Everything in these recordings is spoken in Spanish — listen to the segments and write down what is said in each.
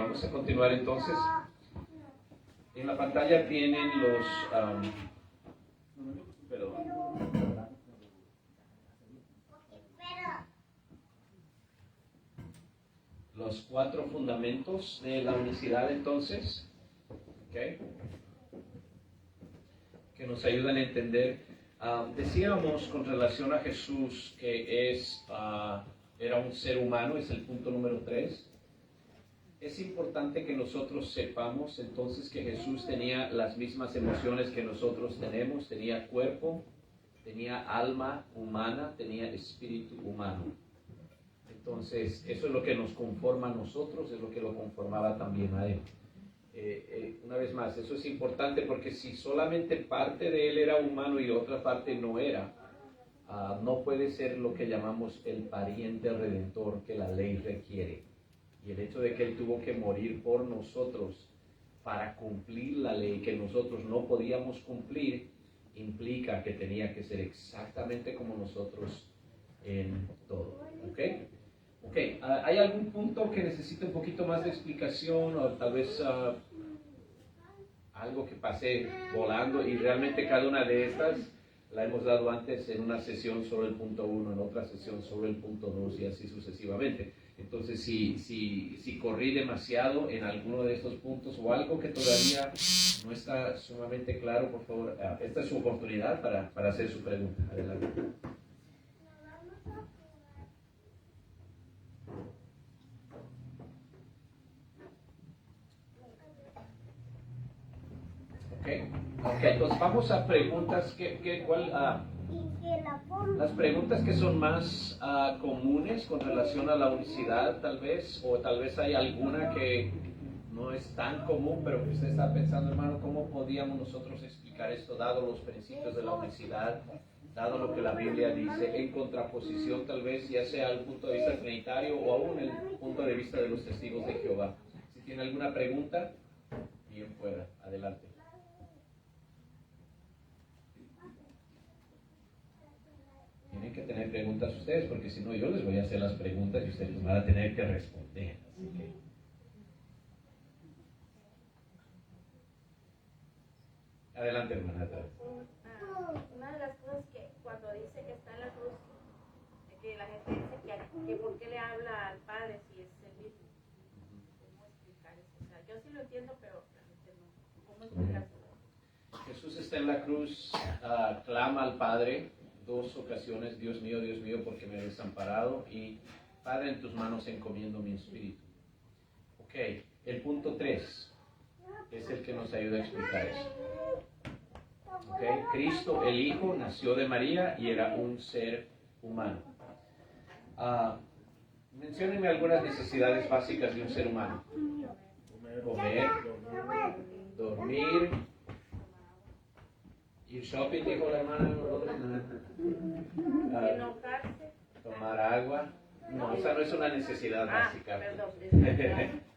vamos a continuar entonces. En la pantalla tienen los 4 fundamentos de la unicidad entonces, ¿okay? Que nos ayudan a entender. Decíamos con relación a Jesús que era un ser humano, es el punto número 3. Es importante que nosotros sepamos entonces que Jesús tenía las mismas emociones que nosotros tenemos, tenía cuerpo, tenía alma humana, tenía espíritu humano. Entonces, eso es lo que nos conforma a nosotros, es lo que lo conformaba también a él. Una vez más, eso es importante porque si solamente parte de él era humano y otra parte no era, no puede ser lo que llamamos el pariente redentor que la ley requiere. Y el hecho de que él tuvo que morir por nosotros para cumplir la ley que nosotros no podíamos cumplir, implica que tenía que ser exactamente como nosotros en todo. ¿Ok? ¿Hay algún punto que necesite un poquito más de explicación o tal vez algo que pase volando? Y realmente cada una de estas la hemos dado antes en una sesión sobre el punto 1, en otra sesión sobre el punto 2 y así sucesivamente. Entonces, si corrí demasiado en alguno de estos puntos o algo que todavía no está sumamente claro, por favor, esta es su oportunidad para hacer su pregunta. Adelante. Entonces vamos a preguntas las preguntas que son más comunes con relación a la unicidad tal vez, o tal vez hay alguna que no es tan común, pero que usted está pensando, hermano, ¿cómo podíamos nosotros explicar esto dado los principios de la unicidad, dado lo que la Biblia dice, en contraposición tal vez ya sea al punto de vista trinitario o aún el punto de vista de los testigos de Jehová? Si tiene alguna pregunta, bien fuera, adelante. Tienen que tener preguntas ustedes, porque si no yo les voy a hacer las preguntas y ustedes van a tener que responder. Así que... Adelante, hermana. Una de las cosas que cuando dice que está en la cruz, que la gente dice que por qué le habla al Padre si es el mismo. ¿Cómo explicar eso? O sea, yo sí lo entiendo, pero realmente no. ¿Cómo explicárselo? Jesús está en la cruz, clama al Padre 2 ocasiones: Dios mío, ¿por qué me has desamparado? Y Padre, en tus manos encomiendo mi espíritu. El punto 3 es el que nos ayuda a explicar eso. Cristo, el Hijo, nació de María y era un ser humano. Menciónenme algunas necesidades básicas de un ser humano. Comer, dormir, ir shopping, dijo la hermana. Enojarse. Tomar agua. No, esa no es una necesidad básica. Perdón. Comer.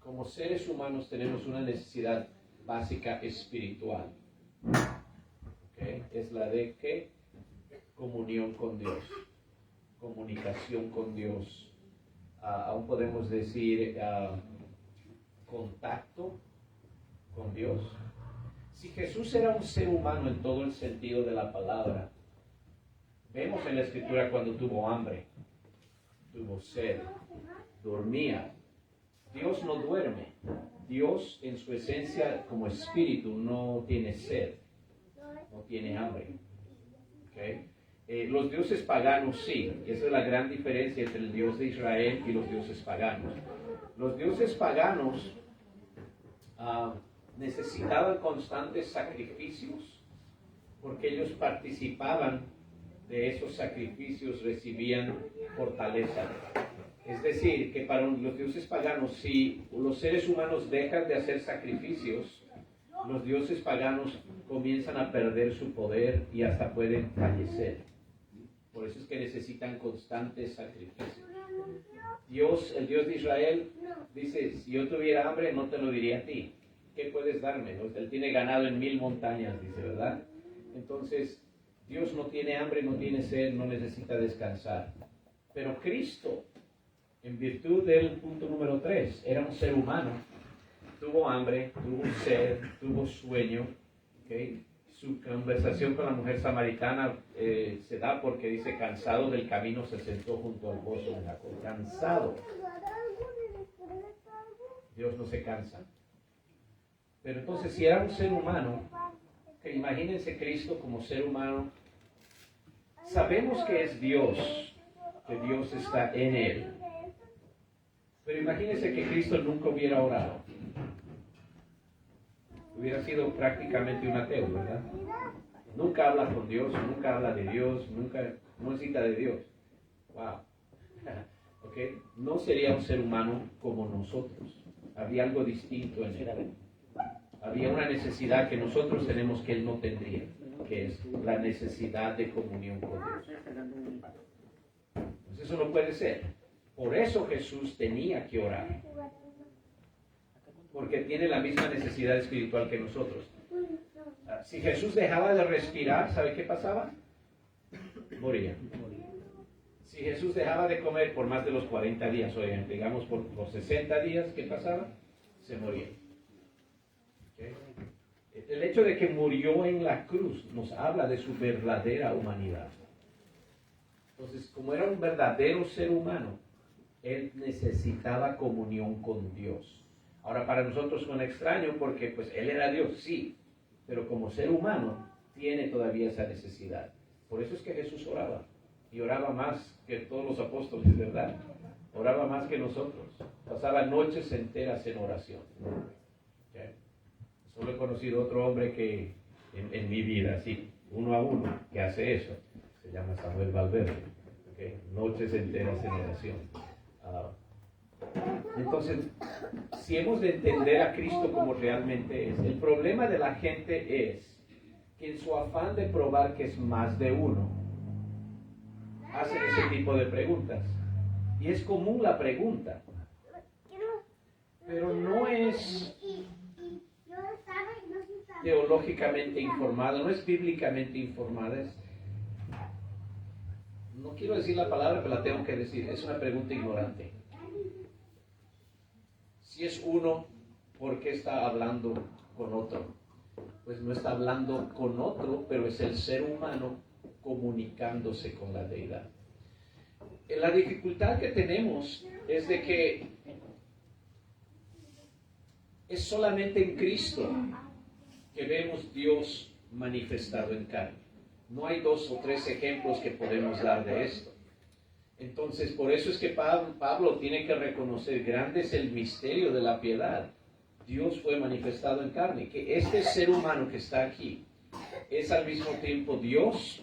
Como seres humanos tenemos una necesidad básica espiritual. Es la de ¿qué? Comunión con Dios, comunicación con Dios. Aún podemos decir contacto con Dios. Si Jesús era un ser humano en todo el sentido de la palabra, vemos en la Escritura cuando tuvo hambre, tuvo sed, dormía. Dios no duerme. Dios en su esencia como espíritu no tiene sed, no tiene hambre. Los dioses paganos sí, y esa es la gran diferencia entre el Dios de Israel y los dioses paganos. Los dioses paganos necesitaban constantes sacrificios porque ellos participaban de esos sacrificios, recibían fortaleza. Es decir, que para los dioses paganos, si los seres humanos dejan de hacer sacrificios, los dioses paganos comienzan a perder su poder y hasta pueden fallecer. Por eso es que necesitan constantes sacrificios. Dios, el Dios de Israel, dice: si yo tuviera hambre, no te lo diría a ti. ¿Qué puedes darme? Él tiene ganado en 1000 montañas, dice, ¿verdad? Entonces, Dios no tiene hambre, no tiene sed, no necesita descansar. Pero Cristo, en virtud del punto número 3, era un ser humano. Tuvo hambre, tuvo sed, tuvo sueño. ¿Okay? Su conversación con la mujer samaritana se da porque dice, cansado del camino, se sentó junto al pozo de Jacob. Cansado. Dios no se cansa. Pero entonces, si era un ser humano, que imagínense Cristo como ser humano, sabemos que es Dios, que Dios está en él. Pero imagínense que Cristo nunca hubiera orado. Hubiera sido prácticamente un ateo, ¿verdad? Nunca habla con Dios, nunca habla de Dios, nunca necesita de Dios. Wow. ¿Okay? No sería un ser humano como nosotros. Había algo distinto en él. Había una necesidad que nosotros tenemos que él no tendría, que es la necesidad de comunión con Dios. Entonces eso no puede ser. Por eso Jesús tenía que orar. Porque tiene la misma necesidad espiritual que nosotros. Si Jesús dejaba de respirar, ¿sabe qué pasaba? Moría. Si Jesús dejaba de comer por más de los 40 días, oigan, digamos por los 60 días, ¿qué pasaba? Se moría. ¿Okay? El hecho de que murió en la cruz nos habla de su verdadera humanidad. Entonces, como era un verdadero ser humano, él necesitaba comunión con Dios. Ahora, para nosotros suena extraño porque pues él era Dios, sí, pero como ser humano tiene todavía esa necesidad. Por eso es que Jesús oraba, y oraba más que todos los apóstoles, ¿verdad? Oraba más que nosotros. Pasaba noches enteras en oración. ¿Okay? Solo he conocido otro hombre que en mi vida, así, uno a uno, que hace eso. Se llama Samuel Valverde. ¿Okay? Noches enteras en oración. Entonces, si hemos de entender a Cristo como realmente es, el problema de la gente es que en su afán de probar que es más de uno, hacen ese tipo de preguntas. Y es común la pregunta, pero no es teológicamente informada, no es bíblicamente informada. No quiero decir la palabra, pero la tengo que decir. Es una pregunta ignorante. Si es uno, ¿por qué está hablando con otro? Pues no está hablando con otro, pero es el ser humano comunicándose con la deidad. La dificultad que tenemos es de que es solamente en Cristo que vemos Dios manifestado en carne. No hay 2 o 3 ejemplos que podemos dar de esto. Entonces, por eso es que Pablo tiene que reconocer, grande es el misterio de la piedad. Dios fue manifestado en carne, que este ser humano que está aquí es al mismo tiempo Dios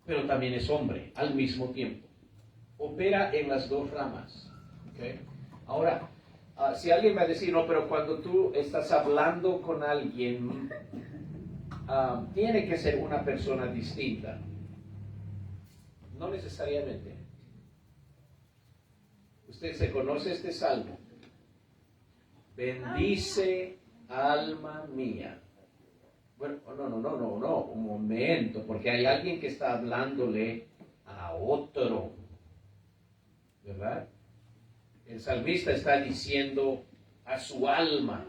pero también es hombre al mismo tiempo. Opera en las 2 ramas. ¿Okay? Ahora, si alguien va a decir, no, pero cuando tú estás hablando con alguien, tiene que ser una persona distinta. No necesariamente. Usted se conoce este salmo. Bendice alma mía. Bueno, no, un momento, porque hay alguien que está hablándole a otro, ¿verdad? El salmista está diciendo a su alma.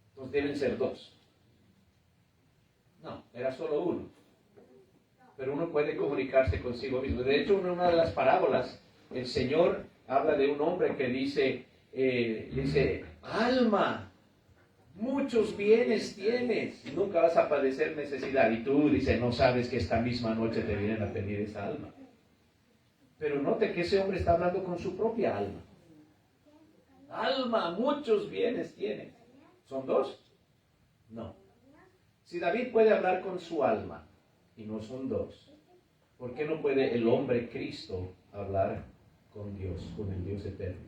Entonces deben ser 2. No, era solo uno. Pero uno puede comunicarse consigo mismo. De hecho, en una de las parábolas, el Señor habla de un hombre que dice, alma, muchos bienes tienes, nunca vas a padecer necesidad. Y tú dices, no sabes que esta misma noche te vienen a pedir esa alma. Pero note que ese hombre está hablando con su propia alma. Alma, muchos bienes tienes. ¿Son 2? No. Si David puede hablar con su alma, y no son 2, ¿por qué no puede el hombre Cristo hablar con Dios, con el Dios eterno,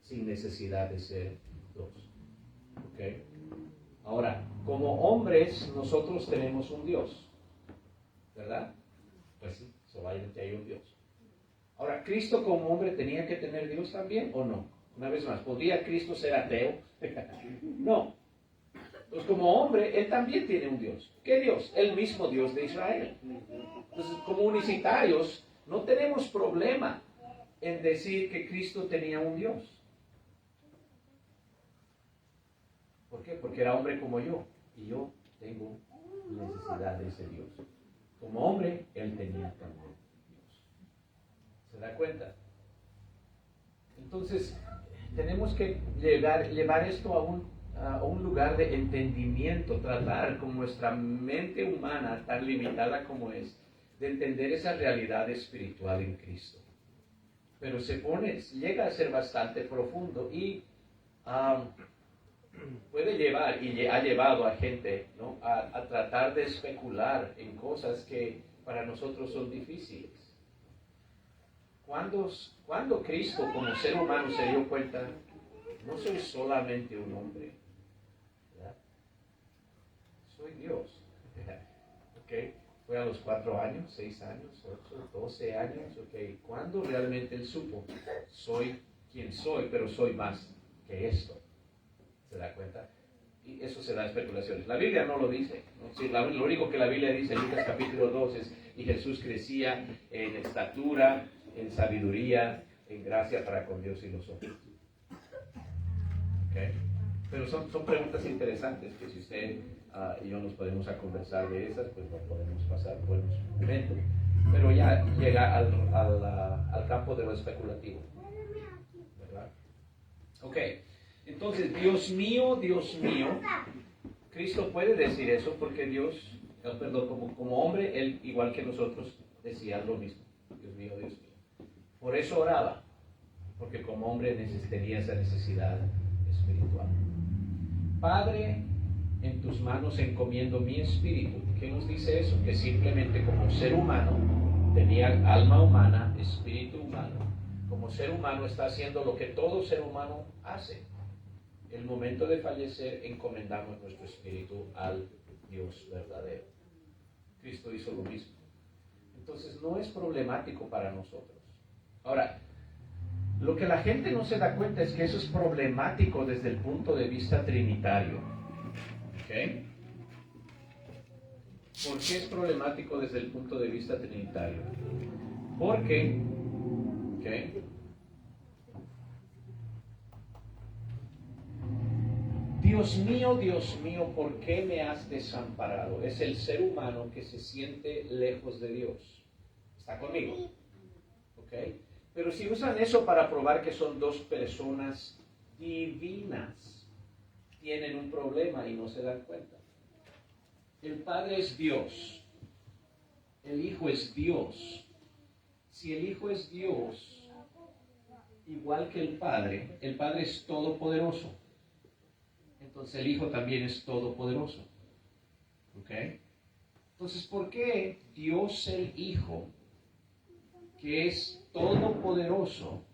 sin necesidad de ser 2? ¿Okay? Ahora, como hombres, nosotros tenemos un Dios, ¿verdad? Pues sí, solamente hay un Dios. Ahora, ¿Cristo como hombre tenía que tener Dios también o no? Una vez más, ¿podría Cristo ser ateo? No. Entonces, como hombre, él también tiene un Dios. ¿Qué Dios? El mismo Dios de Israel. Entonces, como unicitarios, no tenemos problema en decir que Cristo tenía un Dios. ¿Por qué? Porque era hombre como yo. Y yo tengo necesidad de ese Dios. Como hombre, él tenía también Dios. ¿Se da cuenta? Entonces, tenemos que llevar esto a un lugar de entendimiento, tratar con nuestra mente humana, tan limitada como es, de entender esa realidad espiritual en Cristo. Pero llega a ser bastante profundo y puede llevar, y ha llevado a gente, ¿no?, a tratar de especular en cosas que para nosotros son difíciles. Cuando Cristo como ser humano se dio cuenta, no soy solamente un hombre, ¿verdad? Soy Dios. ¿Okay? Fue a los 4 años, 6 años, 8, 12 años. ¿Okay? ¿Cuándo realmente él supo? Soy quien soy, pero soy más que esto. ¿Se da cuenta? Y eso se da especulaciones. La Biblia no lo dice, ¿no? Sí, lo único que la Biblia dice en Lucas capítulo 2 es: y Jesús crecía en estatura, en sabiduría, en gracia para con Dios y los hombres. ¿Okay? Pero son preguntas interesantes que si usted y yo nos podemos a conversar de esas, pues no podemos pasar buenos momentos. Pero ya llega al campo de lo especulativo, ¿verdad? Ok, entonces, Dios mío, Cristo puede decir eso porque como hombre, él igual que nosotros decía lo mismo. Dios mío, Dios mío. Por eso oraba, porque como hombre tenía esa necesidad espiritual. Padre, en tus manos encomiendo mi espíritu. ¿Qué nos dice eso? Que simplemente como ser humano, tenía alma humana, espíritu humano. Como ser humano está haciendo lo que todo ser humano hace. El momento de fallecer, encomendamos nuestro espíritu al Dios verdadero. Cristo hizo lo mismo. Entonces no es problemático para nosotros. Ahora, lo que la gente no se da cuenta es que eso es problemático desde el punto de vista trinitario. ¿Ok? ¿Por qué es problemático desde el punto de vista trinitario? Porque, ¿ok?, Dios mío, ¿por qué me has desamparado? Es el ser humano que se siente lejos de Dios. ¿Está conmigo? ¿Ok? Pero si usan eso para probar que son dos personas divinas, tienen un problema y no se dan cuenta. El Padre es Dios. El Hijo es Dios. Si el Hijo es Dios, igual que el Padre es todopoderoso. Entonces el Hijo también es todopoderoso. ¿Ok? Entonces, ¿por qué Dios el Hijo, que es todopoderoso,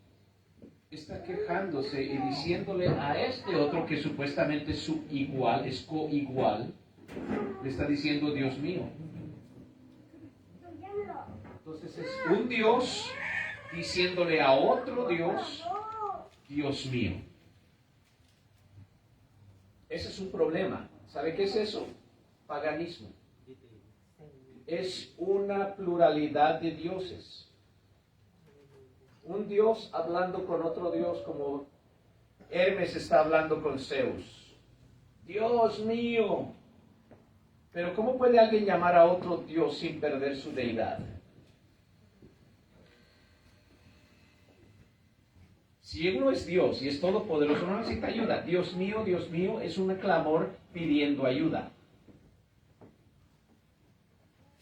está quejándose y diciéndole a este otro que supuestamente es su igual, es coigual, le está diciendo Dios mío? Entonces es un Dios diciéndole a otro Dios, Dios mío. Ese es un problema. ¿Sabe qué es eso? Paganismo. Es una pluralidad de dioses. Un Dios hablando con otro Dios, como Hermes está hablando con Zeus. Dios mío. Pero ¿cómo puede alguien llamar a otro Dios sin perder su deidad? Si uno es Dios y es todopoderoso, no necesita ayuda. Dios mío, es un clamor pidiendo ayuda.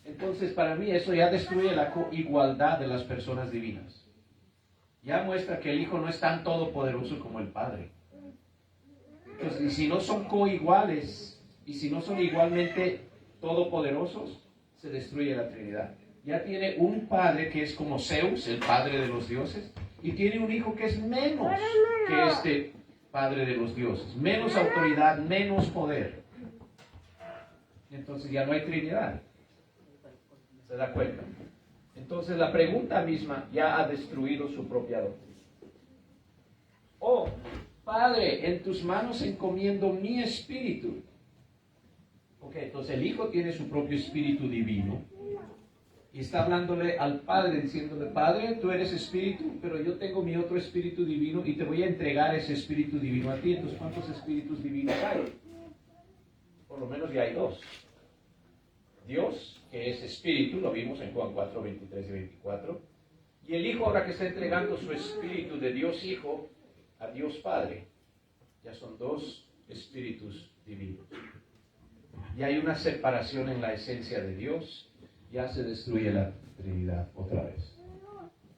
Entonces, para mí, eso ya destruye la igualdad de las personas divinas. Ya muestra que el Hijo no es tan todopoderoso como el Padre. Entonces, y si no son coiguales, y si no son igualmente todopoderosos, se destruye la Trinidad. Ya tiene un Padre que es como Zeus, el Padre de los dioses, y tiene un Hijo que es menos que este Padre de los dioses. Menos autoridad, menos poder. Entonces ya no hay Trinidad. ¿Se da cuenta? Entonces la pregunta misma ya ha destruido su propia doctrina. Oh, Padre, en tus manos encomiendo mi espíritu. Ok, entonces el Hijo tiene su propio espíritu divino. Y está hablándole al Padre, diciéndole, Padre, tú eres espíritu, pero yo tengo mi otro espíritu divino y te voy a entregar ese espíritu divino a ti. Entonces, ¿cuántos espíritus divinos hay? Por lo menos ya hay dos. Dios, que es espíritu, lo vimos en Juan 4, 23 y 24. Y el Hijo ahora que está entregando su espíritu de Dios Hijo a Dios Padre. Ya son dos espíritus divinos. Y hay una separación en la esencia de Dios. Ya se destruye la Trinidad otra vez.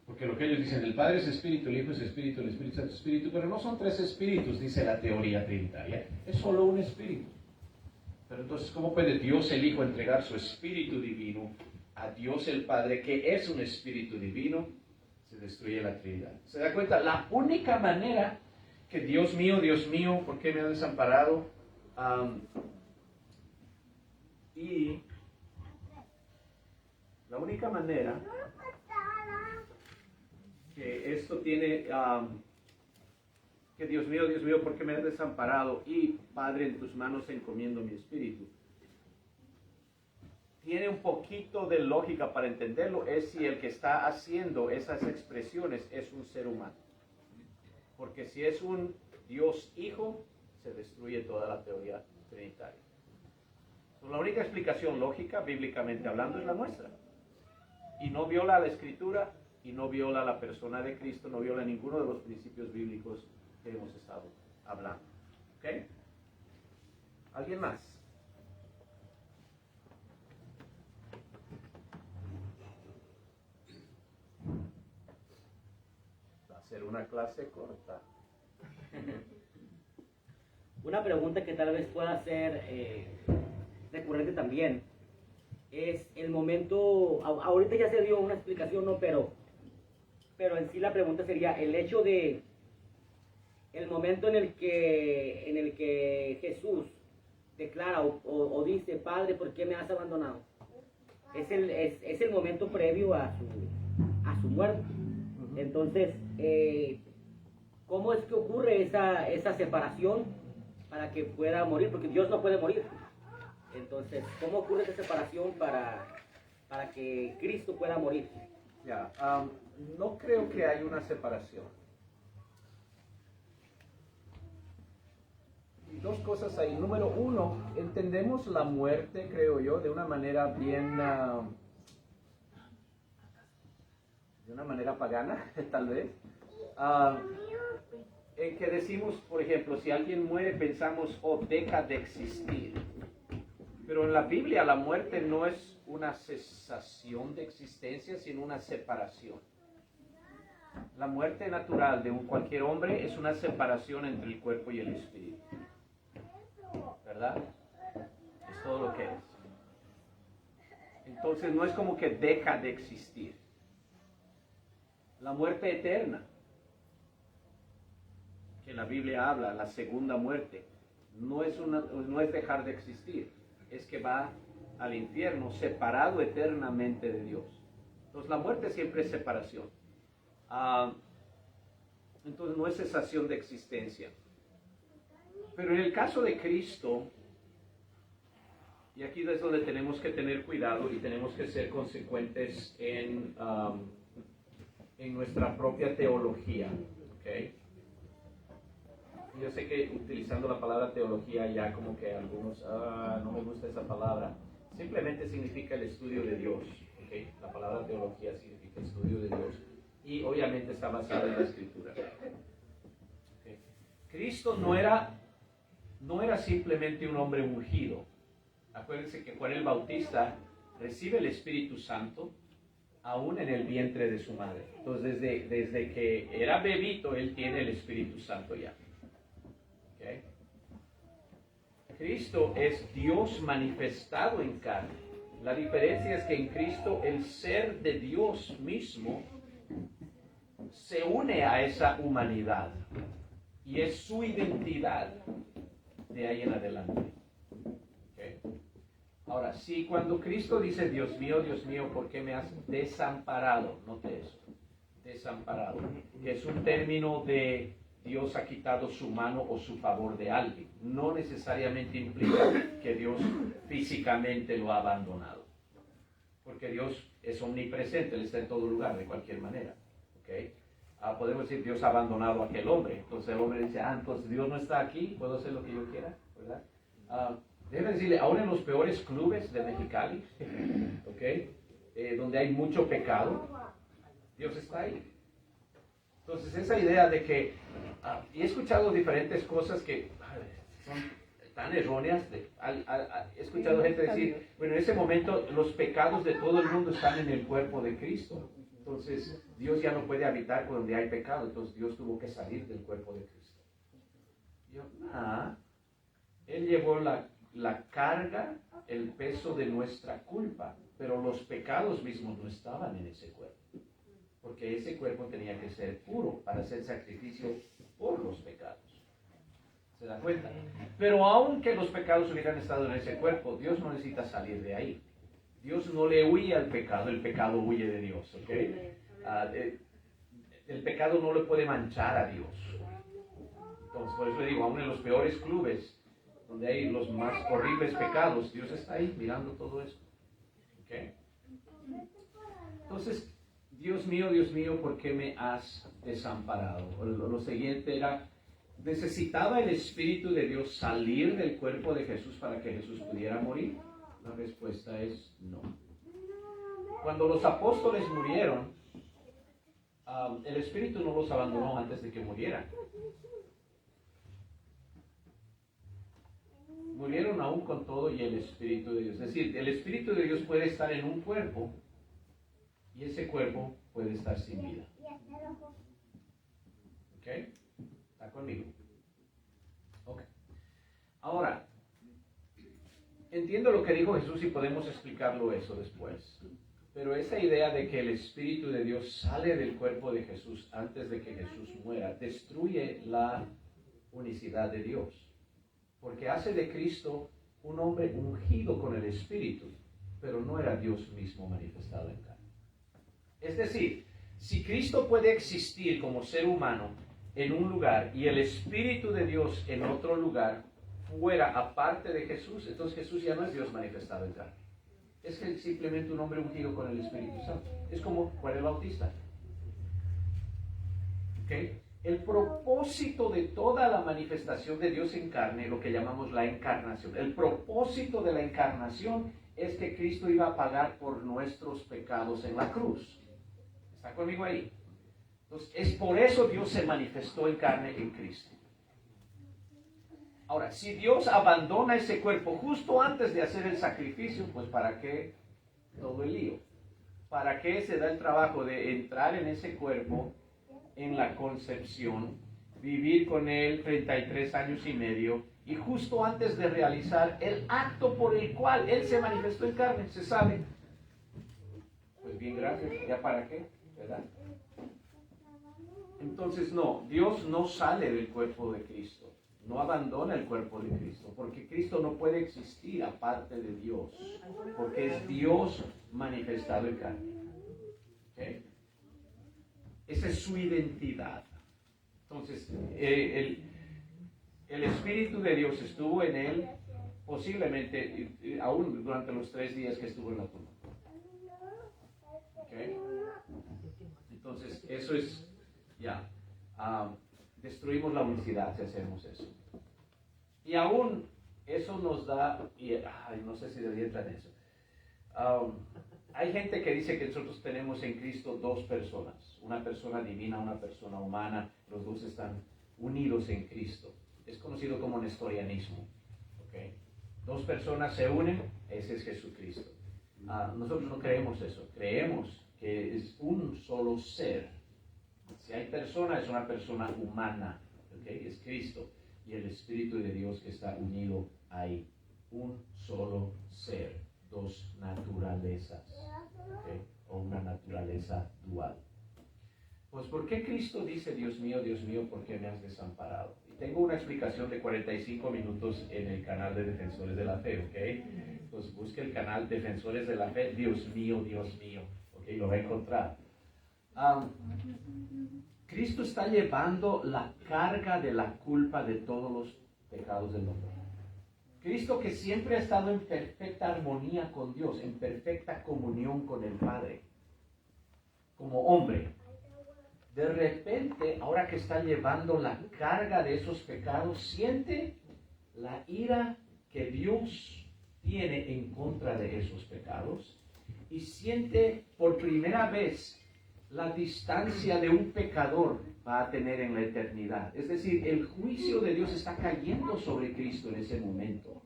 Porque lo que ellos dicen, el Padre es espíritu, el Hijo es espíritu, el Espíritu Santo es espíritu, pero no son tres espíritus, dice la teoría trinitaria. Es solo un espíritu. Pero entonces, ¿cómo puede Dios el Hijo entregar su espíritu divino a Dios el Padre, que es un espíritu divino? Se destruye la Trinidad. ¿Se da cuenta? La única manera que Dios mío, ¿por qué me has desamparado? Y la única manera que esto tiene, que Dios mío, ¿por qué me has desamparado? Y Padre, en tus manos encomiendo mi espíritu. Tiene un poquito de lógica para entenderlo, es si el que está haciendo esas expresiones es un ser humano. Porque si es un Dios Hijo, se destruye toda la teoría trinitaria. La única explicación lógica, bíblicamente hablando, es la nuestra. Y no viola la Escritura, y no viola la persona de Cristo, no viola ninguno de los principios bíblicos que hemos estado hablando. ¿Ok? ¿Alguien más? Va a ser una clase corta. Una pregunta que tal vez pueda ser recurrente también es el momento, ahorita ya se dio una explicación, ¿no? Pero en sí la pregunta sería el hecho de el momento en el que Jesús declara o dice, Padre, ¿por qué me has abandonado? Es el momento previo a su muerte. Entonces, ¿cómo es que ocurre esa separación para que pueda morir? Porque Dios no puede morir. Entonces, ¿cómo ocurre esa separación para que Cristo pueda morir? Ya, no creo que haya una separación. Y dos cosas ahí. Número uno, entendemos la muerte, creo yo, de una manera bien, de una manera pagana, tal vez. En que decimos, por ejemplo, si alguien muere, pensamos, oh, deja de existir. Pero en la Biblia la muerte no es una cesación de existencia, sino una separación. La muerte natural de cualquier hombre es una separación entre el cuerpo y el espíritu. ¿Verdad? Es todo lo que es. Entonces no es como que deja de existir. La muerte eterna, que la Biblia habla, la segunda muerte, no es dejar de existir, es que va al infierno separado eternamente de Dios. Entonces la muerte siempre es separación. Entonces no es cesación de existencia. Pero en el caso de Cristo, y aquí es donde tenemos que tener cuidado y tenemos que ser consecuentes en nuestra propia teología. ¿Okay? Yo sé que utilizando la palabra teología ya como que algunos, no me gusta esa palabra. Simplemente significa el estudio de Dios. ¿Okay? La palabra teología significa estudio de Dios. Y obviamente está basada en la Escritura. ¿Okay? Cristo no era simplemente un hombre ungido. Acuérdense que Juan el Bautista recibe el Espíritu Santo aún en el vientre de su madre. Entonces desde que era bebito, él tiene el Espíritu Santo ya. ¿Okay? Cristo es Dios manifestado en carne. La diferencia es que en Cristo el ser de Dios mismo se une a esa humanidad y es su identidad de ahí en adelante. ¿Okay? Ahora, si cuando Cristo dice, Dios mío, ¿por qué me has desamparado? Note eso, desamparado, que es un término de Dios ha quitado su mano o su favor de alguien. No necesariamente implica que Dios físicamente lo ha abandonado. Porque Dios es omnipresente, Él está en todo lugar, de cualquier manera. ¿Okay? Podemos decir, Dios ha abandonado a aquel hombre. Entonces el hombre dice, entonces Dios no está aquí, puedo hacer lo que yo quiera, ¿verdad? Déjeme decirle, aún en los peores clubes de Mexicali, ¿okay? Donde hay mucho pecado, Dios está ahí. Entonces esa idea de que, y he escuchado diferentes cosas que son tan erróneas, he escuchado gente decir, bueno, en ese momento los pecados de todo el mundo están en el cuerpo de Cristo, entonces Dios ya no puede habitar por donde hay pecado, entonces Dios tuvo que salir del cuerpo de Cristo. Yo, Él llevó la carga, el peso de nuestra culpa, pero los pecados mismos no estaban en ese cuerpo. Porque ese cuerpo tenía que ser puro para hacer sacrificio por los pecados. ¿Se da cuenta? Pero aunque los pecados hubieran estado en ese cuerpo, Dios no necesita salir de ahí. Dios no le huye al pecado, el pecado huye de Dios. ¿Okay? El pecado no le puede manchar a Dios. Entonces, por eso le digo, aún en los peores clubes, donde hay los más horribles pecados, Dios está ahí mirando todo eso. ¿Okay? Entonces, Dios mío, ¿por qué me has desamparado? Lo siguiente era, ¿necesitaba el Espíritu de Dios salir del cuerpo de Jesús para que Jesús pudiera morir? La respuesta es no. Cuando los apóstoles murieron, el Espíritu no los abandonó antes de que murieran. Murieron aún con todo y el Espíritu de Dios. Es decir, el Espíritu de Dios puede estar en un cuerpo y ese cuerpo puede estar sin vida. ¿Ok? ¿Está conmigo? Ok. Ahora, entiendo lo que dijo Jesús y podemos explicarlo eso después. Pero esa idea de que el Espíritu de Dios sale del cuerpo de Jesús antes de que Jesús muera, destruye la unicidad de Dios. Porque hace de Cristo un hombre ungido con el Espíritu, pero no era Dios mismo manifestado en carne. Es decir, si Cristo puede existir como ser humano en un lugar y el Espíritu de Dios en otro lugar fuera aparte de Jesús, entonces Jesús ya no es Dios manifestado en carne. Es simplemente un hombre ungido con el Espíritu Santo. Es como Juan el Bautista. ¿Okay? El propósito de toda la manifestación de Dios en carne, lo que llamamos la encarnación, el propósito de la encarnación es que Cristo iba a pagar por nuestros pecados en la cruz. ¿Está conmigo ahí? Entonces, es por eso Dios se manifestó en carne en Cristo. Ahora, si Dios abandona ese cuerpo justo antes de hacer el sacrificio, pues ¿para qué todo el lío? ¿Para qué se da el trabajo de entrar en ese cuerpo en la concepción, vivir con él 33 años y medio, y justo antes de realizar el acto por el cual él se manifestó en carne, se sabe? Pues bien, gracias, ¿ya para qué? ¿Verdad? Entonces no, Dios no sale del cuerpo de Cristo, no abandona el cuerpo de Cristo, porque Cristo no puede existir aparte de Dios, porque es Dios manifestado en carne. ¿Okay? Esa es su identidad. Entonces, el Espíritu de Dios estuvo en él, posiblemente, aún durante los 3 días que estuvo en la tumba. ¿Okay? Entonces, eso es, ya, destruimos la unicidad si hacemos eso. Y aún eso nos da, no sé si debería entrar en eso. Hay gente que dice que nosotros tenemos en Cristo 2 personas, una persona divina, una persona humana, los dos están unidos en Cristo. Es conocido como nestorianismo. ¿Okay? 2 personas se unen, ese es Jesucristo. Nosotros no creemos eso, creemos que es un solo ser. Si hay persona, es una persona humana, ¿okay? Es Cristo y el Espíritu de Dios que está unido ahí. Un solo ser, 2 naturalezas, ¿okay? O una naturaleza dual. Pues ¿por qué Cristo dice, Dios mío, ¿por qué me has desamparado? Y tengo una explicación de 45 minutos en el canal de Defensores de la Fe, ¿ok? Pues busque el canal Defensores de la Fe, Dios mío, ¿ok? Lo va a encontrar. Cristo está llevando la carga de la culpa de todos los pecados del hombre. Cristo, que siempre ha estado en perfecta armonía con Dios, en perfecta comunión con el Padre, como hombre. De repente, ahora que está llevando la carga de esos pecados, siente la ira que Dios tiene en contra de esos pecados y siente por primera vez la distancia de un pecador va a tener en la eternidad. Es decir, el juicio de Dios está cayendo sobre Cristo en ese momento.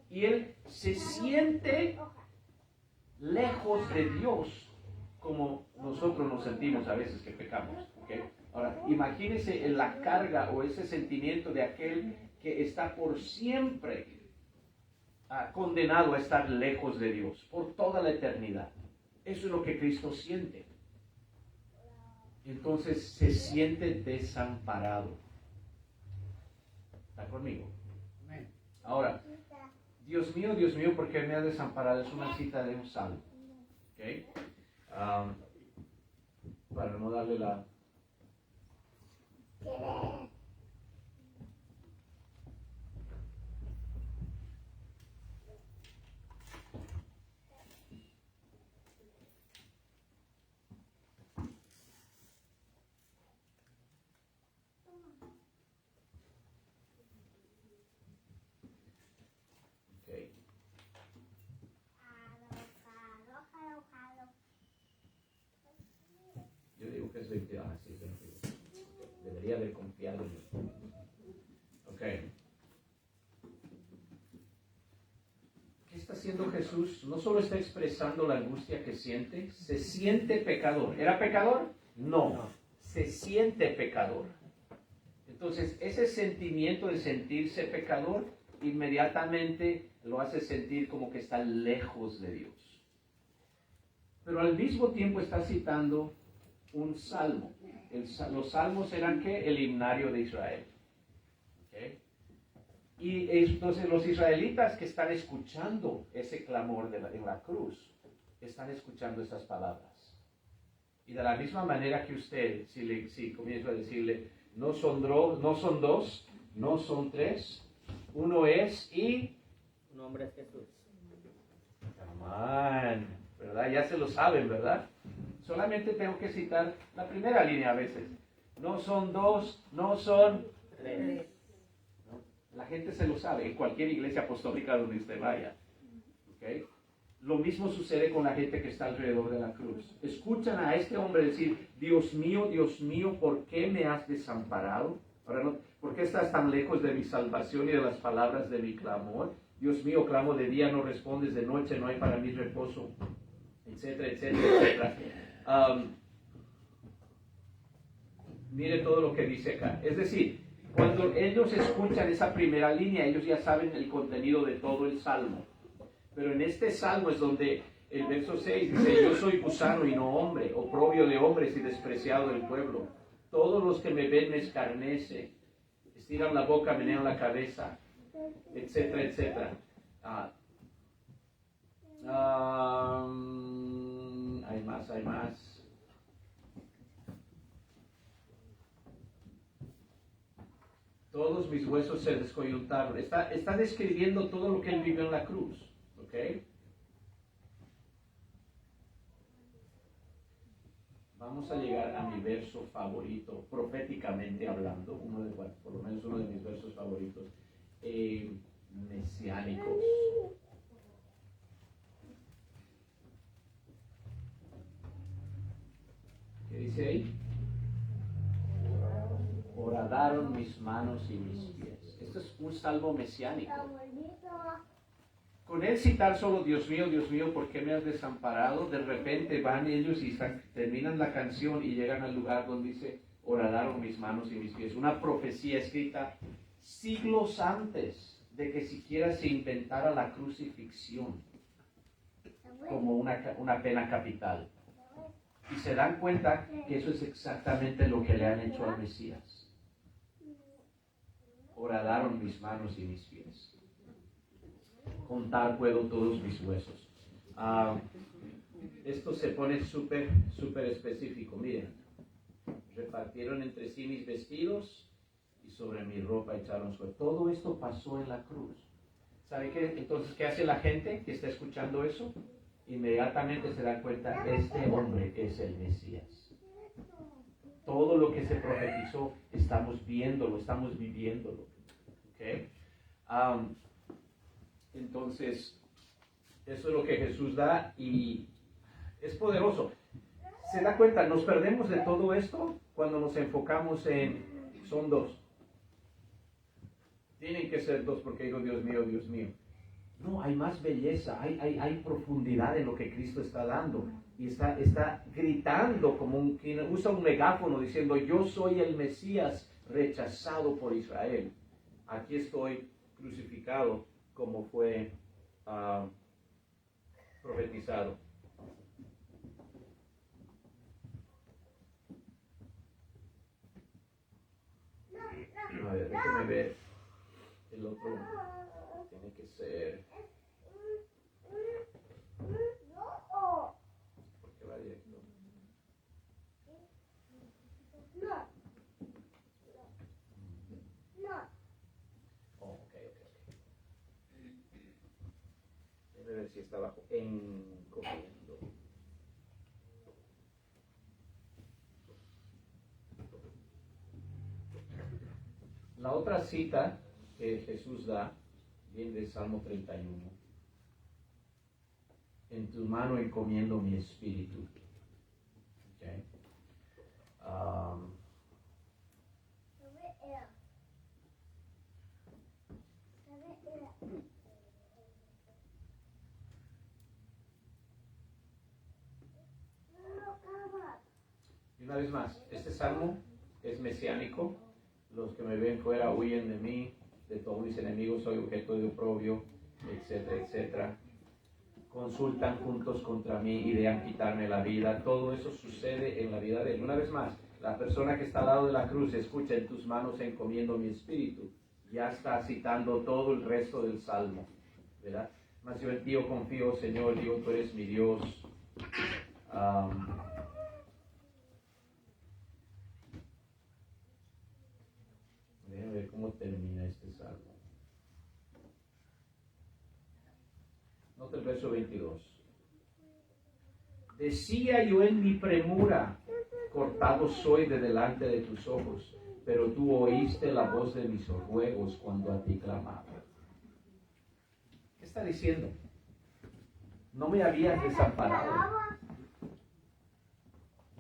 Y Él se siente lejos de Dios, como nosotros nos sentimos a veces que pecamos. ¿Okay? Ahora, imagínese la carga o ese sentimiento de aquel que está por siempre condenado a estar lejos de Dios, por toda la eternidad. Eso es lo que Cristo siente. Entonces se siente desamparado. ¿Está conmigo? Ahora, Dios mío, ¿por qué me has desamparado? Es una cita de un salmo. ¿Okay? Para no darle la... Yo digo que es 22. Sí, es 22. Debería haber confiado en él. Ok. ¿Qué está haciendo Jesús? No solo está expresando la angustia que siente, se siente pecador. ¿Era pecador? No. Se siente pecador. Entonces, ese sentimiento de sentirse pecador inmediatamente lo hace sentir como que está lejos de Dios. Pero al mismo tiempo está citando un salmo. Los salmos eran ¿qué? El himnario de Israel. ¿Okay? Y entonces los israelitas que están escuchando ese clamor en la cruz, están escuchando estas palabras. Y de la misma manera que usted, si comienzo a decirle, no son dos, no son tres, uno es y... Su nombre es Jesús. Amén. ¿Verdad? Ya se lo saben, ¿verdad? Solamente tengo que citar la primera línea a veces. No son dos, no son Tres. ¿no? La gente se lo sabe en cualquier iglesia apostólica donde usted vaya. ¿Okay? Lo mismo sucede con la gente que está alrededor de la cruz. Escuchan a este hombre decir, Dios mío, ¿por qué me has desamparado? Ahora, no, ¿por qué estás tan lejos de mi salvación y de las palabras de mi clamor? Dios mío, clamo de día, no respondes, de noche no hay para mí reposo, etcétera, etcétera, etcétera. Mire todo lo que dice acá. Es decir, cuando ellos escuchan esa primera línea, ellos ya saben el contenido de todo el salmo. Pero en este salmo es donde el verso 6 dice, yo soy gusano y no hombre, oprobio de hombres y despreciado del pueblo. Todos los que me ven me escarnecen, estiran la boca, menean la cabeza, etcétera, etcétera. Hay más. Todos mis huesos se descoyuntaron. Está describiendo todo lo que él vivió en la cruz. ¿Ok? Vamos a llegar a mi verso favorito, proféticamente hablando, por lo menos uno de mis versos favoritos, mesiánicos. ¿Qué dice ahí? Horadaron mis manos y mis pies. Esto es un salmo mesiánico. Con él citar solo Dios mío, ¿por qué me has desamparado? De repente van ellos y terminan la canción y llegan al lugar donde dice, horadaron mis manos y mis pies. Una profecía escrita siglos antes de que siquiera se inventara la crucifixión como una pena capital. Y se dan cuenta que eso es exactamente lo que le han hecho al Mesías. Horadaron mis manos y mis pies. Contar puedo todos mis huesos. Esto se pone súper específico. Miren, repartieron entre sí mis vestidos y sobre mi ropa echaron suerte. Todo esto pasó en la cruz. ¿Sabe qué? Entonces, ¿qué hace la gente que está escuchando eso? Inmediatamente se da cuenta, este hombre es el Mesías. Todo lo que se profetizó, estamos viéndolo, estamos viviéndolo. ¿Okay? Entonces, eso es lo que Jesús da y es poderoso. ¿Se da cuenta? Nos perdemos de todo esto cuando nos enfocamos en, son dos. Tienen que ser dos porque digo, Dios mío, Dios mío. No, hay más belleza, hay profundidad en lo que Cristo está dando. Y está gritando como quien usa un megáfono diciendo, yo soy el Mesías rechazado por Israel. Aquí estoy crucificado como fue profetizado. A ver, déjeme ver. El otro tiene que ser. Porque va directo. Oh, ok. Déjeme ver si está abajo. Encomiendo. La otra cita que Jesús da viene del Salmo 31. En tu mano encomiendo mi espíritu. Okay. Y una vez más, este salmo es mesiánico. Los que me ven fuera huyen de mí, de todos mis enemigos soy objeto de oprobio, etcétera, etcétera. Consultan juntos contra mí, idean quitarme la vida. Todo eso sucede en la vida de él. Una vez más, la persona que está al lado de la cruz, escucha, en tus manos encomiendo mi espíritu. Ya está citando todo el resto del salmo, ¿verdad? Mas yo en ti confío, Señor, Dios, tú eres mi Dios. Déjame ver cómo termina este salmo. Nota el verso 22. Decía yo en mi premura, cortado soy de delante de tus ojos, pero tú oíste la voz de mis ruegos cuando a ti clamaba. ¿Qué está diciendo? No me habías desamparado.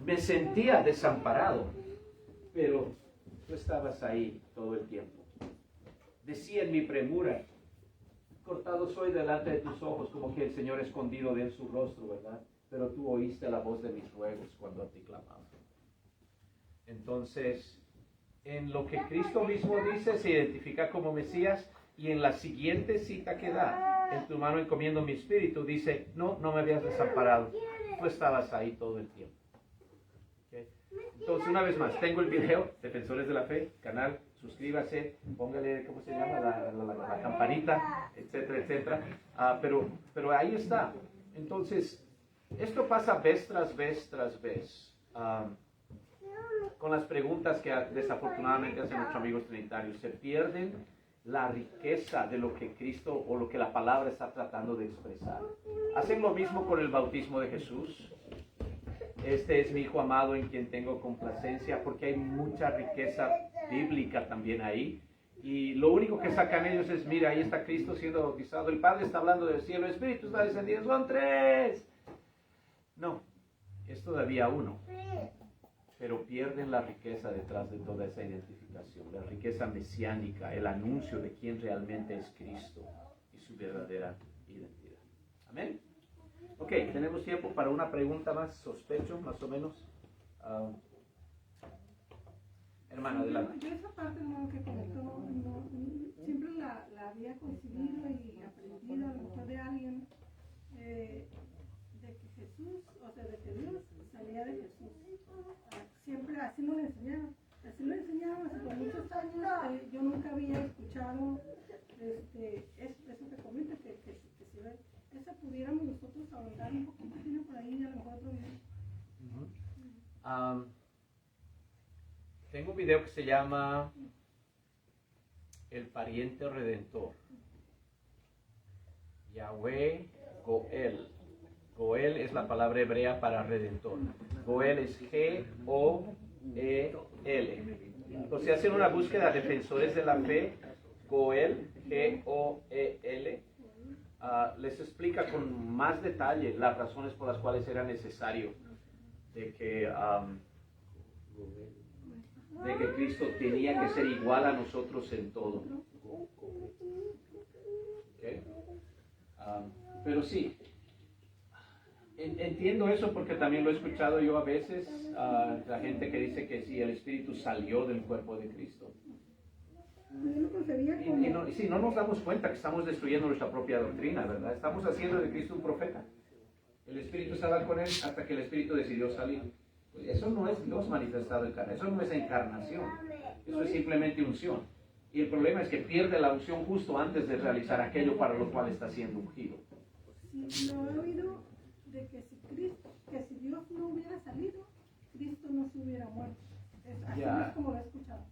Me sentía desamparado, pero tú estabas ahí todo el tiempo. Decía en mi premura, cortado soy delante de tus ojos, como que el Señor escondido de su rostro, ¿verdad? Pero tú oíste la voz de mis ruegos cuando a ti clamaba. Entonces, en lo que Cristo mismo dice, se identifica como Mesías, y en la siguiente cita que da, en tu mano encomiendo mi espíritu, dice, no me habías desamparado, tú estabas ahí todo el tiempo. ¿Okay? Entonces, una vez más, tengo el video, Defensores de la Fe, canal, suscríbase, póngale, ¿cómo se llama? La campanita, etcétera, etcétera. Pero ahí está. Entonces, esto pasa vez tras vez tras vez. Con las preguntas que desafortunadamente hacen nuestros amigos trinitarios, se pierden la riqueza de lo que Cristo o lo que la palabra está tratando de expresar. Hacen lo mismo con el bautismo de Jesús. Este es mi hijo amado en quien tengo complacencia, porque hay mucha riqueza bíblica también ahí. Y lo único que sacan ellos es, mira, ahí está Cristo siendo bautizado, el Padre está hablando del cielo, el Espíritu está descendiendo, son tres. No, es todavía uno. Pero pierden la riqueza detrás de toda esa identificación, la riqueza mesiánica, el anuncio de quién realmente es Cristo y su verdadera identidad. Amén. Ok, tenemos tiempo para una pregunta más, sospecho, más o menos. Hermana, adelante. Yo esa parte que comentó, siempre la había concebido y aprendido a lo mejor de alguien, de que Jesús, o sea, de que Dios salía de Jesús. Siempre así nos lo enseñaron. Así lo enseñaron hace por muchos años. Yo nunca había escuchado eso que comenta, que se ve. Esa pudiéramos nosotros ahondar un poquito, tiene por ahí a lo mejor otro video. video que se llama El Pariente Redentor. Yahweh Goel. Goel es la palabra hebrea para redentor. Goel es G-O-E-L. Entonces, si hacen una búsqueda de defensores de la fe, Goel, G-O-E-L, les explica con más detalle las razones por las cuales era necesario de que Cristo tenía que ser igual a nosotros en todo. ¿Okay? Pero sí, entiendo eso porque también lo he escuchado yo a veces, la gente que dice que sí, el Espíritu salió del cuerpo de Cristo. Y sí, no nos damos cuenta que estamos destruyendo nuestra propia doctrina, ¿verdad? Estamos haciendo de Cristo un profeta. El Espíritu estaba con él hasta que el Espíritu decidió salir. Pues eso no es Dios manifestado en carne, eso no es encarnación, eso es simplemente unción. Y el problema es que pierde la unción justo antes de realizar aquello para lo cual está siendo ungido. Sí, lo he oído de que si Dios no hubiera salido, Cristo no se hubiera muerto. Así es como lo he escuchado.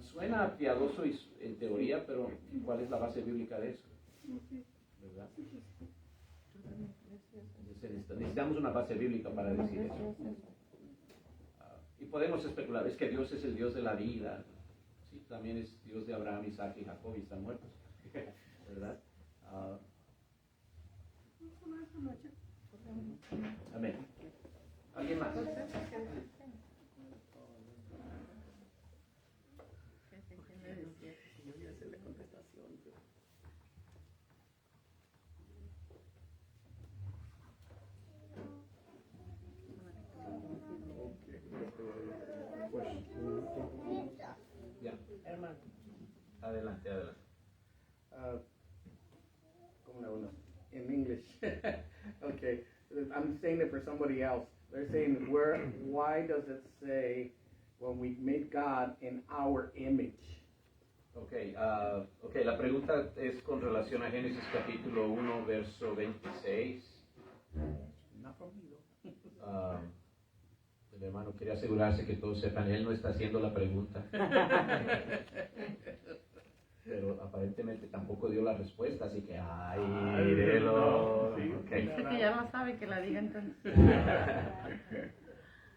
Suena piadoso en teoría, pero ¿cuál es la base bíblica de eso? ¿Verdad? Necesitamos una base bíblica para decir eso. Y podemos especular, es que Dios es el Dios de la vida. Sí, también es Dios de Abraham, Isaac y Jacob y están muertos. ¿Verdad? Amén. ¿Alguien más? Hermano. Adelante. In English. Okay, I'm saying it for somebody else. They're saying, why does it say when we made God in our image? Okay, la pregunta es con relación a Génesis capítulo 1, verso 26. Not from me, though. El hermano quiere asegurarse que todos sepan, él no está haciendo la pregunta. Pero aparentemente tampoco dio la respuesta, así que dilo. No, sí, Okay. Es que ya lo sabe, que la diga entonces.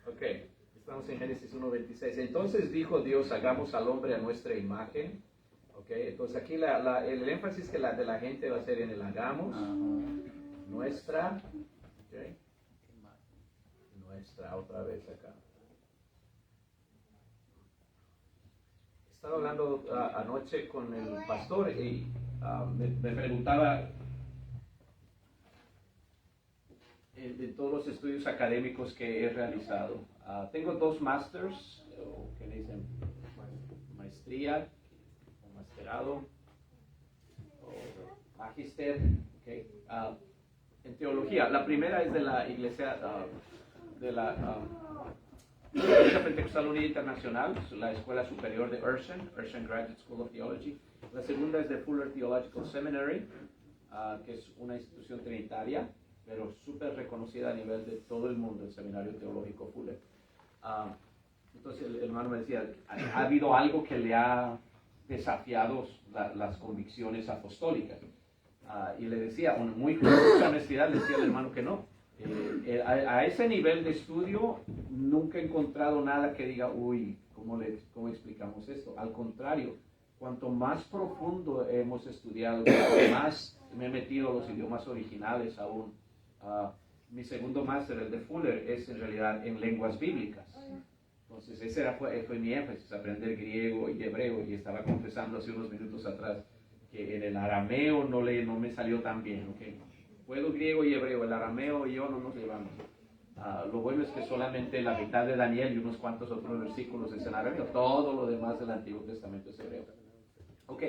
Ok, estamos en Génesis 1:26. Entonces dijo Dios, hagamos al hombre a nuestra imagen. Ok, entonces aquí el énfasis que de la gente va a ser en el hagamos, nuestra, okay, nuestra, otra vez acá. Estaba hablando anoche con el pastor y me preguntaba de todos los estudios académicos que he realizado. Tengo 2 masters, o que le dicen maestría, o masterado, o magister, okay, en teología. La primera es de la iglesia, de la Iglesia Pentecostal Unida Internacional, la Escuela Superior de Urshan Graduate School of Theology. La segunda es de Fuller Theological Seminary, que es una institución trinitaria, pero súper reconocida a nivel de todo el mundo, el Seminario Teológico Fuller. Entonces el hermano me decía, ¿ha habido algo que le ha desafiado las convicciones apostólicas? Y le decía, muy con mucha honestidad, le decía al hermano que no. A ese nivel de estudio nunca he encontrado nada que diga, uy, ¿cómo explicamos esto? Al contrario, cuanto más profundo hemos estudiado, cuanto más me he metido a los idiomas originales aún. Mi segundo máster, el de Fuller, es en realidad en lenguas bíblicas. Entonces ese fue mi énfasis, aprender griego y hebreo, y estaba confesando hace unos minutos atrás que en el arameo no me salió tan bien, ¿okay? Puedo griego y hebreo, el arameo y yo no nos llevamos. Lo bueno es que solamente la mitad de Daniel y unos cuantos otros versículos es en arameo, todo lo demás del Antiguo Testamento es hebreo. Ok,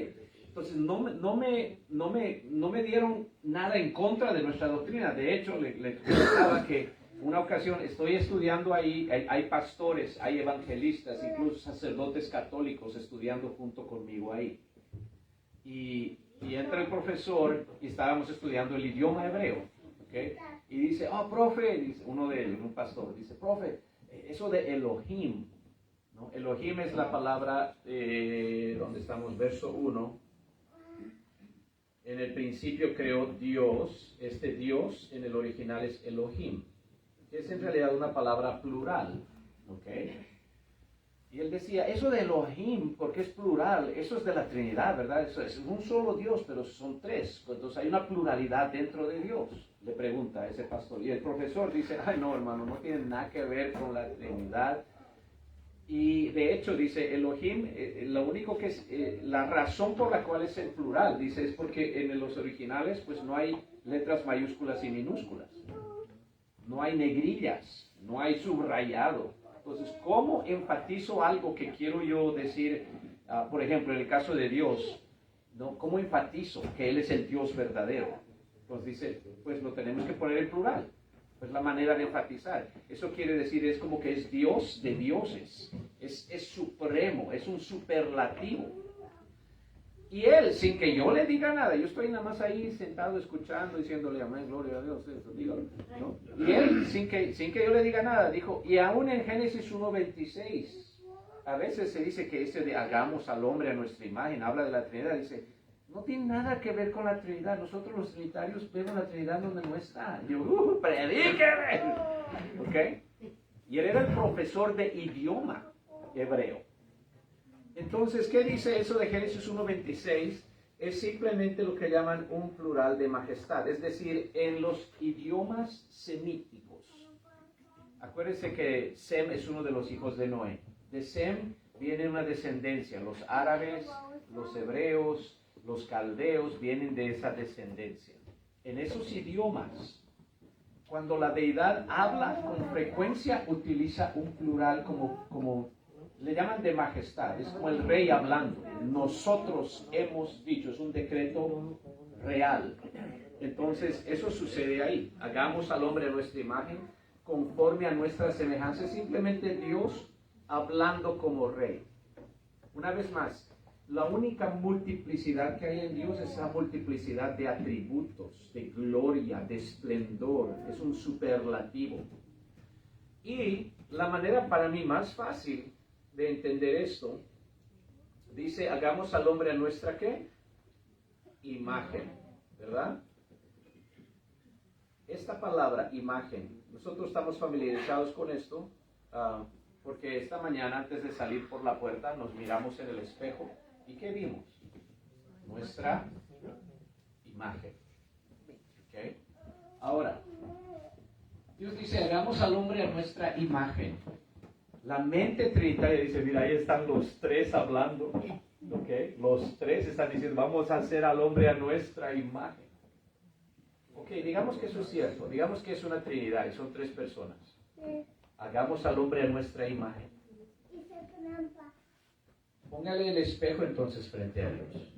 entonces no me dieron nada en contra de nuestra doctrina. De hecho, le comentaba que una ocasión estoy estudiando ahí, hay pastores, hay evangelistas, incluso sacerdotes católicos estudiando junto conmigo ahí. Y entra el profesor y estábamos estudiando el idioma hebreo, ¿okay? Y dice, profe, dice uno de ellos, un pastor, dice, profe, eso de Elohim, ¿no? Elohim es la palabra, donde estamos, verso 1. En el principio creó Dios. Este Dios en el original es Elohim, que es en realidad una palabra plural. ¿Ok? Y él decía, eso de Elohim, porque es plural, eso es de la Trinidad, ¿verdad? Eso es un solo Dios, pero son tres. Entonces hay una pluralidad dentro de Dios, le pregunta a ese pastor. Y el profesor dice, ay no hermano, no tiene nada que ver con la Trinidad. Y de hecho dice, Elohim, lo único que es, la razón por la cual es en plural, dice, es porque en los originales pues no hay letras mayúsculas y minúsculas. No hay negrillas, no hay subrayado. Entonces, ¿cómo enfatizo algo que quiero yo decir? Por ejemplo, en el caso de Dios, ¿no? ¿Cómo enfatizo que Él es el Dios verdadero? Entonces dice, pues lo tenemos que poner en plural. Pues la manera de enfatizar. Eso quiere decir, es como que es Dios de dioses. Es supremo, es un superlativo. Y Él, sin que yo le diga nada, yo estoy nada más ahí sentado escuchando, diciéndole amén, gloria a Dios, eso, dígalo, ¿no? Y Él, sin que yo le diga nada, dijo, y aún en Génesis 1:26, a veces se dice que ese de hagamos al hombre a nuestra imagen, habla de la Trinidad, dice, no tiene nada que ver con la Trinidad, nosotros los trinitarios vemos la Trinidad donde no está. Y yo, predíqueme, ¿ok? Y él era el profesor de idioma hebreo. Entonces, ¿qué dice eso de Génesis 1:26? Es simplemente lo que llaman un plural de majestad, es decir, en los idiomas semíticos. Acuérdense que Sem es uno de los hijos de Noé. De Sem viene una descendencia, los árabes, los hebreos, los caldeos vienen de esa descendencia. En esos idiomas, cuando la deidad habla con frecuencia, utiliza un plural como le llaman de majestad, es como el rey hablando. Nosotros hemos dicho, es un decreto real. Entonces, eso sucede ahí. Hagamos al hombre a nuestra imagen, conforme a nuestra semejanza. Es simplemente Dios hablando como rey. Una vez más, la única multiplicidad que hay en Dios es la multiplicidad de atributos, de gloria, de esplendor. Es un superlativo. Y la manera para mí más fácil de entender esto, dice, hagamos al hombre a nuestra, ¿qué? Imagen, ¿verdad? Esta palabra, imagen, nosotros estamos familiarizados con esto, porque esta mañana antes de salir por la puerta nos miramos en el espejo, ¿y qué vimos? Nuestra imagen, ¿ok? Ahora, Dios dice, hagamos al hombre a nuestra imagen. La mente trinitaria dice, mira, ahí están los tres hablando, ¿ok? Los tres están diciendo, vamos a hacer al hombre a nuestra imagen. Ok, digamos que eso es cierto, digamos que es una trinidad y son tres personas. Hagamos al hombre a nuestra imagen. Póngale el espejo entonces frente a Dios.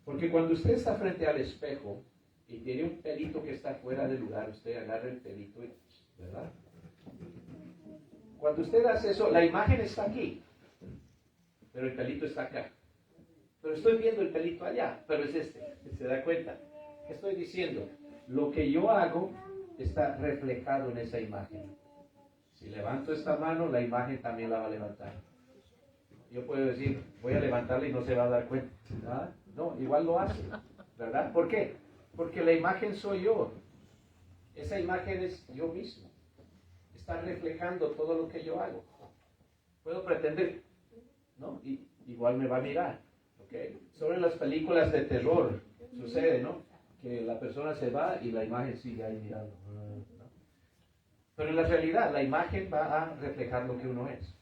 Porque cuando usted está frente al espejo y tiene un pelito que está fuera de lugar, usted agarra el pelito, ¿verdad? Cuando usted hace eso, la imagen está aquí, pero el pelito está acá. Pero estoy viendo el pelito allá, pero es este. ¿Se da cuenta? ¿Qué estoy diciendo? Lo que yo hago está reflejado en esa imagen. Si levanto esta mano, la imagen también la va a levantar. Yo puedo decir, voy a levantarla y no se va a dar cuenta. ¿Ah? No, igual lo hace, ¿verdad? ¿Por qué? Porque la imagen soy yo. Esa imagen es yo mismo. Está reflejando todo lo que yo hago. Puedo pretender, ¿no? Y igual me va a mirar, ¿ok? Sobre las películas de terror sucede, ¿no? Que la persona se va y la imagen sigue ahí mirando, ¿no? Pero en la realidad, la imagen va a reflejar lo que uno es.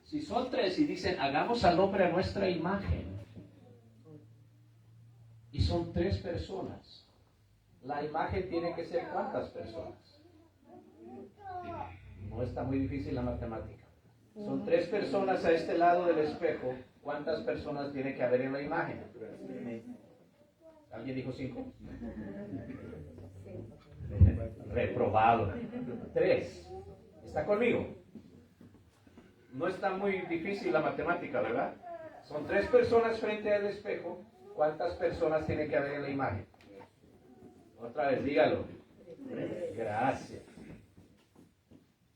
Si son tres y dicen, hagamos al hombre a nuestra imagen, y son tres personas, la imagen tiene que ser ¿cuántas personas? No está muy difícil la matemática. Son tres personas a este lado del espejo. ¿Cuántas personas tiene que haber en la imagen? ¿Alguien dijo 5? Reprobado. 3. ¿Está conmigo? No está muy difícil la matemática, ¿verdad? Son 3 personas frente al espejo. ¿Cuántas personas tiene que haber en la imagen? Otra vez, dígalo. Gracias.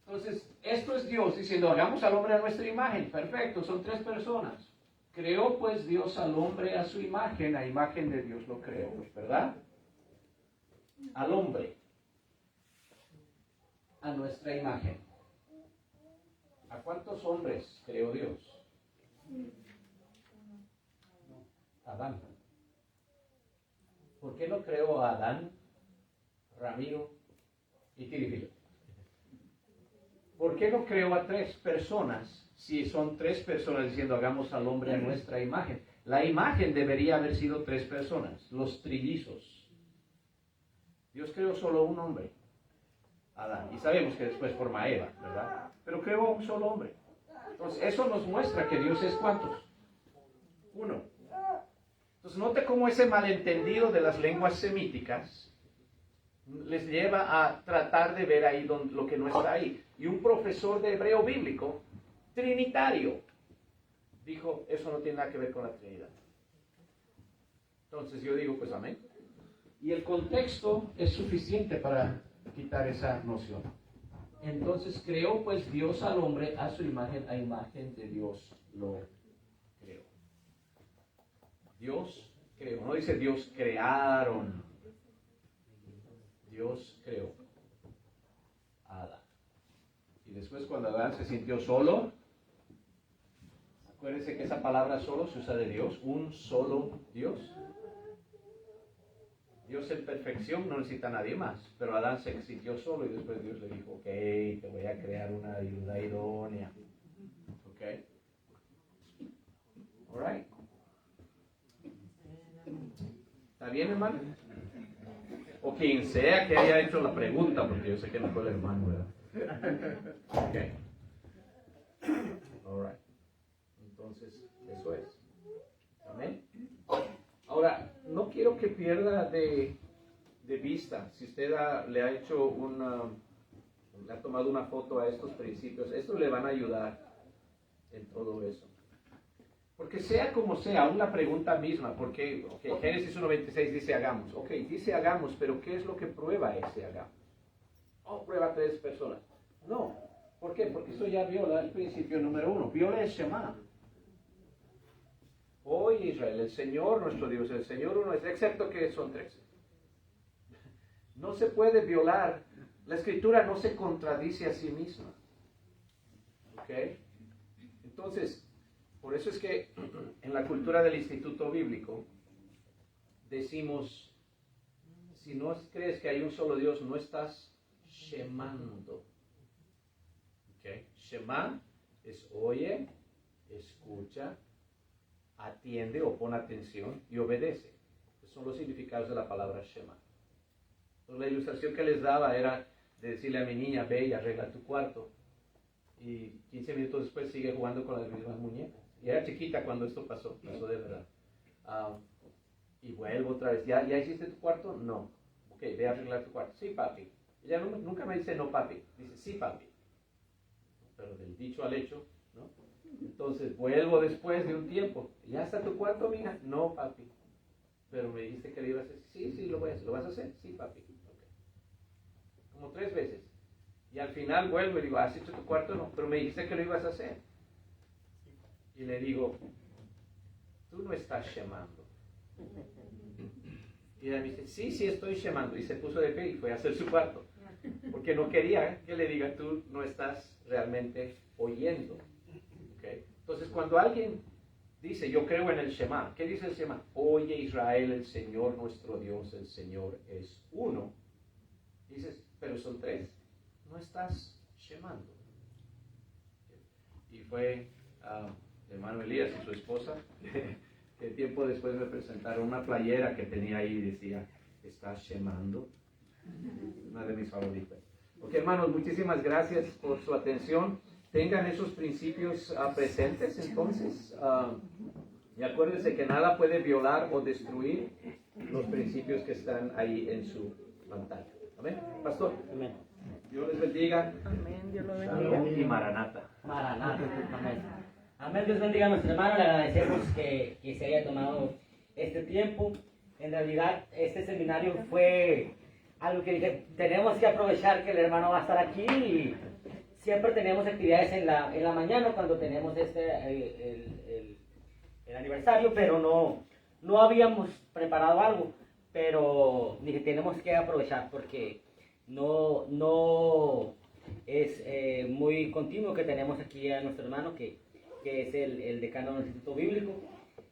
Entonces, esto es Dios diciendo, hagamos al hombre a nuestra imagen. Perfecto, son 3 personas. Creó pues Dios al hombre a su imagen, a imagen de Dios lo creó, ¿verdad? Al hombre, a nuestra imagen. ¿A cuántos hombres creó Dios? Adán. ¿Por qué no creó a Adán, Ramiro y Tirifilo? ¿Por qué no creó a 3 personas si son 3 personas diciendo hagamos al hombre a nuestra imagen? La imagen debería haber sido 3 personas, los trillizos. Dios creó solo un hombre, Adán, y sabemos que después forma a Eva, ¿verdad? Pero creó a un solo hombre. Entonces, eso nos muestra que Dios es ¿cuántos? 1. Entonces, note cómo ese malentendido de las lenguas semíticas les lleva a tratar de ver ahí lo que no está ahí. Y un profesor de hebreo bíblico, trinitario, dijo, eso no tiene nada que ver con la Trinidad. Entonces yo digo, pues amén. Y el contexto es suficiente para quitar esa noción. Entonces creó pues Dios al hombre a su imagen, a imagen de Dios lo creó. Dios creó, no dice Dios crearon. Dios creó a Adán. Y después cuando Adán se sintió solo, acuérdense que esa palabra solo se usa de Dios, un solo Dios. Dios en perfección no necesita a nadie más, pero Adán se sintió solo y después Dios le dijo, ok, te voy a crear una ayuda idónea. Ok. Alright. ¿Está bien, hermano? O quien sea que haya hecho la pregunta, porque yo sé que no fue el hermano, ¿verdad? Ok. Alright. Entonces, eso es. Amén. Ahora, no quiero que pierda de vista, si usted le ha hecho le ha tomado una foto a estos principios, estos le van a ayudar en todo eso. Porque sea como sea, aún la pregunta misma, porque Génesis 1.26 dice hagamos. Ok, dice hagamos, pero ¿qué es lo que prueba ese hagamos? Oh, prueba 3 personas. No. ¿Por qué? Porque eso ya viola el principio número 1. Viola el Shema. Oye Israel, el Señor nuestro Dios, el Señor uno es, excepto que son 3. No se puede violar. La Escritura no se contradice a sí misma. ¿Ok? Entonces, por eso es que en la cultura del Instituto Bíblico decimos, si no crees que hay un solo Dios, no estás shemando. ¿Okay? Shema es oye, escucha, atiende o pon atención y obedece. Esos son los significados de la palabra Shema. Entonces, la ilustración que les daba era de decirle a mi niña, ve y arregla tu cuarto. Y 15 minutos después sigue jugando con las mismas muñecas. Y era chiquita cuando esto pasó de verdad. Y vuelvo otra vez, ¿Ya hiciste tu cuarto? No. Ok, ve a arreglar tu cuarto. Sí, papi. Ella nunca me dice no, papi. Dice sí, papi. Pero del dicho al hecho, ¿no? Entonces vuelvo después de un tiempo. ¿Ya está tu cuarto, mija? No, papi. Pero me dijiste que lo ibas a hacer. Sí, lo voy a hacer. ¿Lo vas a hacer? Sí, papi. Okay. Como 3 veces. Y al final vuelvo y digo, ¿has hecho tu cuarto? No, pero me dijiste que lo ibas a hacer. Y le digo, tú no estás shemando. Y ella me dice, sí, estoy shemando. Y se puso de pie y fue a hacer su cuarto. Porque no quería que le diga, tú no estás realmente oyendo. ¿Okay? Entonces, cuando alguien dice, yo creo en el Shema, ¿qué dice el Shema? Oye Israel, el Señor nuestro Dios, el Señor es uno. Dices, pero son 3. No estás shemando. Y fue el hermano Elías y su esposa, que tiempo después me presentaron una playera que tenía ahí y decía, ¿estás shemando? Una de mis favoritas. Ok, hermanos, muchísimas gracias por su atención. Tengan esos principios presentes, entonces. Y acuérdense que nada puede violar o destruir los principios que están ahí en su pantalla. Amén. Pastor. Amén. Dios les bendiga. Amén, Dios lo bendiga. Shalom y Maranata. Maranata. Amén. Amén. Dios bendiga a nuestro hermano. Le agradecemos que se haya tomado este tiempo. En realidad, este seminario fue algo que dije, tenemos que aprovechar que el hermano va a estar aquí y siempre tenemos actividades en la mañana cuando tenemos el aniversario, pero no habíamos preparado algo, pero dije, tenemos que aprovechar porque no es muy continuo que tenemos aquí a nuestro hermano que es el decano del Instituto Bíblico.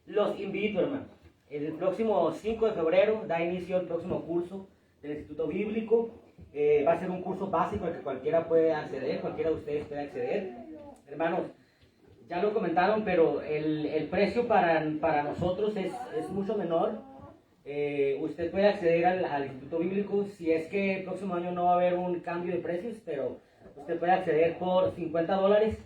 Los invito, hermanos. El próximo 5 de febrero da inicio el próximo curso del Instituto Bíblico. Va a ser un curso básico al que cualquiera puede acceder, cualquiera de ustedes puede acceder. Hermanos, ya lo comentaron, pero el precio para nosotros es mucho menor. Usted puede acceder al Instituto Bíblico si es que el próximo año no va a haber un cambio de precios, pero usted puede acceder por $50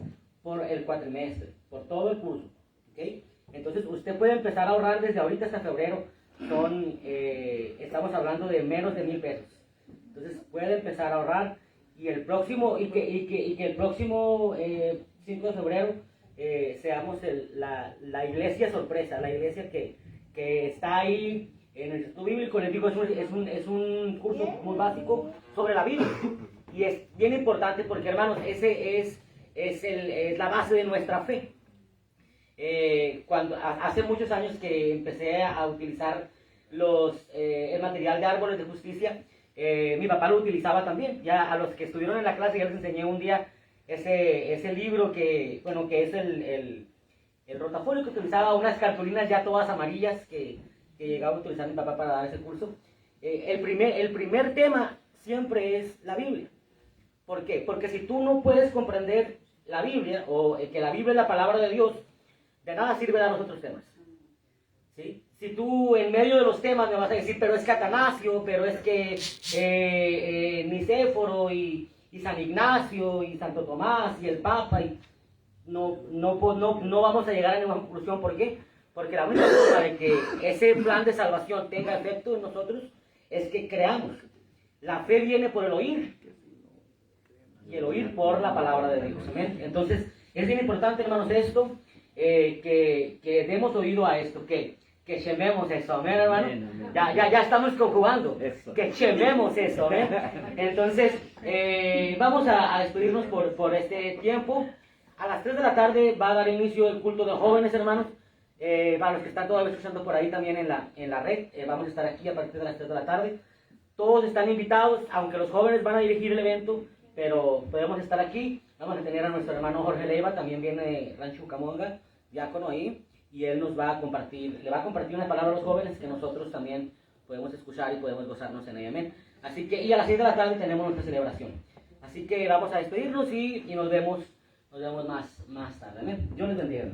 por el cuatrimestre, por todo el curso. ¿Okay? Entonces usted puede empezar a ahorrar desde ahorita hasta febrero. Estamos hablando de menos de 1,000 pesos. Entonces puede empezar a ahorrar y el próximo que el próximo 5 de febrero seamos la iglesia sorpresa, la iglesia que está ahí en el Instituto Bíblico. Les digo, es un curso muy básico sobre la Biblia y es bien importante porque, hermanos, ese es la base de nuestra fe. Hace muchos años que empecé a utilizar el material de árboles de justicia, mi papá lo utilizaba también. Ya a los que estuvieron en la clase ya les enseñé un día ese libro que es el rotafolio que utilizaba, unas cartulinas ya todas amarillas que llegaba a utilizar mi papá para dar ese curso. El primer tema siempre es la Biblia. ¿Por qué? Porque si tú no puedes comprender la Biblia o que la Biblia es la palabra de Dios, de nada sirve dar los otros temas. ¿Sí? Si tú en medio de los temas me vas a decir, pero es que Atanasio, pero es que Nicéforo y San Ignacio y Santo Tomás y el Papa, y no vamos a llegar a ninguna conclusión. ¿Por qué? Porque la única forma de que ese plan de salvación tenga efecto en nosotros es que creamos. La fe viene por el oír y el oír por la palabra de Dios. ¿Amén? Entonces es bien importante, hermanos, esto. Que demos oído a esto, que llamemos eso, amén, hermano. Ya estamos conjugando, que llamemos eso, amén. Entonces, vamos a despedirnos por este tiempo. A las 3 de la tarde va a dar inicio el culto de jóvenes, hermanos. Para los que están todavía escuchando por ahí también en la red, vamos a estar aquí a partir de las 3 de la tarde. Todos están invitados, aunque los jóvenes van a dirigir el evento, pero podemos estar aquí. Vamos a tener a nuestro hermano Jorge Leiva, también viene de Rancho Camonga, diácono ahí, y él le va a compartir unas palabras a los jóvenes que nosotros también podemos escuchar y podemos gozarnos en ella. Amén. Así que, y a las 6 de la tarde tenemos nuestra celebración. Así que vamos a despedirnos y nos vemos más tarde. Amén. Dios les bendiga.